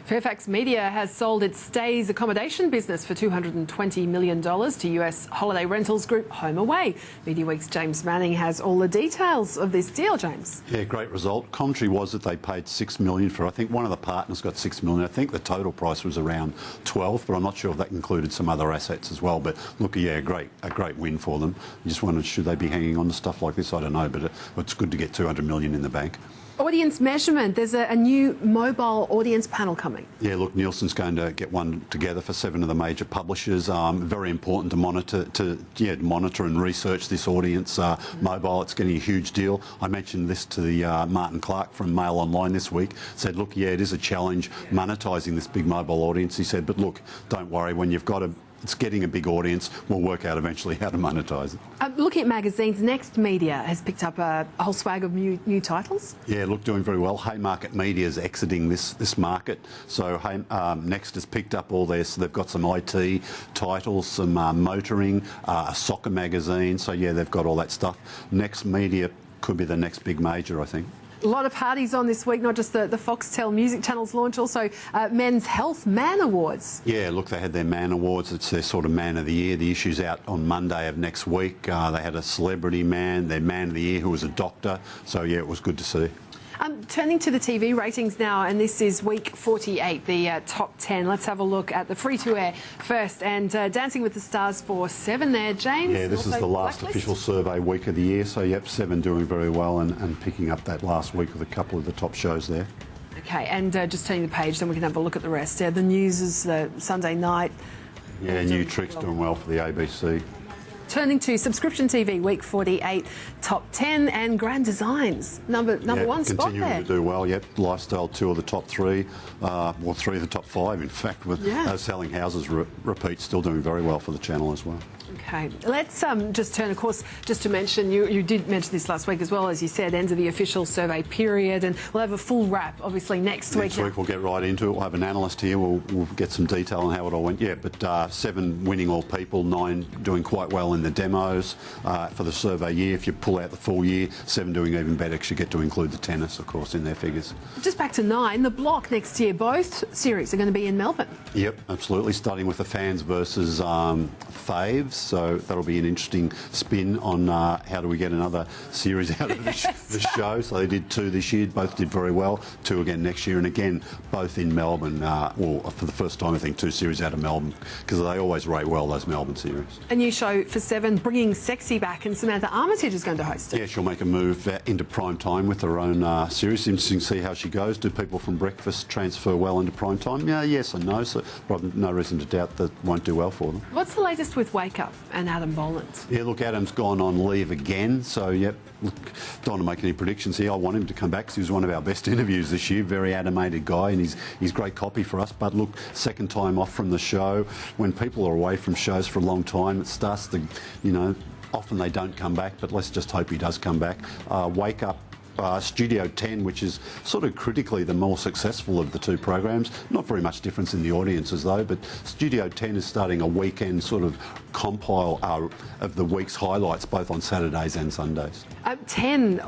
Fairfax Media has sold its stays accommodation business for $220 million to US holiday rentals group HomeAway. Mediaweek's James Manning has all the details of this deal, James. Yeah, great result. Commentary was that they paid $6 million for, I think one of the partners got $6 million. I think the total price was around 12, but I'm not sure if that included some other assets as well. But look, yeah, a great win for them. I just wondered, should they be hanging on to stuff like this? I don't know, but it's good to get $200 million in the bank. Audience measurement. There's a new mobile audience panel coming. Yeah, look, Nielsen's going to get one together for 7 of the major publishers. Very important to monitor and research this audience mobile. It's getting a huge deal. I mentioned this to the Martin Clark from Mail Online this week. Said, look, yeah, it is a challenge monetising this big mobile audience. He said, but look, don't worry. When you've got it's getting a big audience, we'll work out eventually how to monetise it. Looking at magazines, Next Media has picked up a whole swag of new titles. Yeah, look, doing very well. Haymarket Media is exiting this market. So Next has picked up all their, so they've got some IT titles, some motoring, a soccer magazine. So yeah, they've got all that stuff. Next Media could be the next big major, I think. A lot of parties on this week, not just the Foxtel Music Channel's launch, also Men's Health Man Awards. Yeah, look, they had their Man Awards. It's their sort of Man of the Year. The issue's out on Monday of next week. They had a celebrity man, their Man of the Year, who was a doctor. So, yeah, it was good to see. Turning to the TV ratings now, and this is week 48, the top 10. Let's have a look at the free-to-air first, and Dancing with the Stars for 7 there, James. Yeah, this is the last official survey week of the year, so yep, 7 doing very well and picking up that last week with a couple of the top shows there. Okay, and just turning the page, then we can have a look at the rest. The news is Sunday night. Yeah, New Tricks doing well for the ABC. Turning to subscription TV, week 48, top 10, and Grand Designs, number one spot there. Continuing to do well, yep. Lifestyle, 2 of the top 3, or 3 of the top 5, in fact, with Selling Houses repeat, still doing very well for the channel as well. Okay, let's just turn, of course, just to mention, you did mention this last week as well, as you said, end of the official survey period, and we'll have a full wrap, obviously, next week. Next week we'll get right into it. We'll have an analyst here. We'll get some detail on how it all went. Yeah, but 7 winning all people, 9 doing quite well in the demos for the survey year. If you pull out the full year, 7 doing even better because you get to include the tennis, of course, in their figures. Just back to 9, the block next year, both series are going to be in Melbourne. Yep, absolutely, starting with the fans versus faves. So that'll be an interesting spin on how do we get another series out of the show. So they did 2 this year, both did very well. 2 again next year, and again both in Melbourne. Well, for the first time, I think 2 series out of Melbourne, because they always rate well, those Melbourne series. A new show for 7, bringing Sexy back, and Samantha Armitage is going to host it. Yeah, she'll make a move into prime time with her own series. Interesting to see how she goes. Do people from Breakfast transfer well into prime time? Yeah, yes and no. So no reason to doubt that won't do well for them. What's the latest with Wake Up and Adam Boland? Yeah, look, Adam's gone on leave again, so yep, look, don't want to make any predictions here. I want him to come back because he was one of our best interviews this year. Very animated guy, and he's great copy for us. But look, second time off from the show. When people are away from shows for a long time, it starts to, often they don't come back, but let's just hope he does come back. Wake Up. Studio 10, which is sort of critically the more successful of the 2 programs. Not very much difference in the audiences though, but Studio 10 is starting a weekend sort of compile of the week's highlights, both on Saturdays and Sundays. 10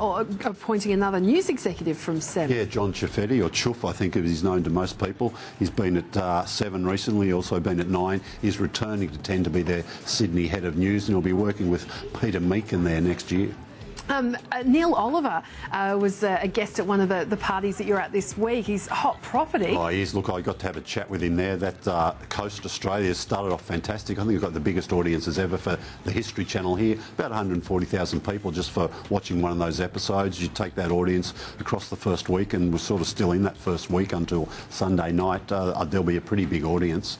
appointing another news executive from 7. Yeah, John Ciafetti, or Chuff, I think he's known to most people. He's been at 7 recently, also been at 9. He's returning to 10 to be their Sydney head of news, and he'll be working with Peter Meakin there next year. Neil Oliver was a guest at one of the parties that you're at this week. He's a hot property. Oh, he is. Look, I got to have a chat with him there. That Coast Australia started off fantastic. I think we've got the biggest audiences ever for the History Channel here. About 140,000 people just for watching one of those episodes. You take that audience across the first week, and we're sort of still in that first week until Sunday night. There'll be a pretty big audience.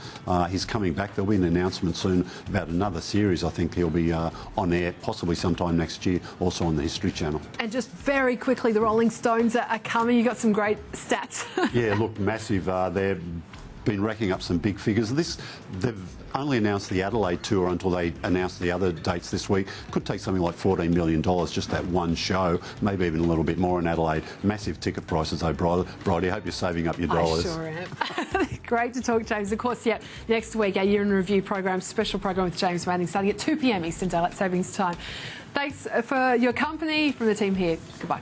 He's coming back. There'll be an announcement soon about another series. I think he'll be on air possibly sometime next year, also on the History Channel. And just very quickly, the Rolling Stones are coming. You got some great stats. Yeah, look, massive. They've been racking up some big figures. They've only announced the Adelaide tour until they announced the other dates this week. Could take something like $14 million just that one show, maybe even a little bit more in Adelaide. Massive ticket prices though, Bridie. I hope you're saving up your dollars. I sure am. Great to talk, James. Of course, yeah, next week, our Year in Review program, special program with James Manning, starting at 2 p.m. Eastern Daylight Savings Time. Thanks for your company from the team here. Goodbye.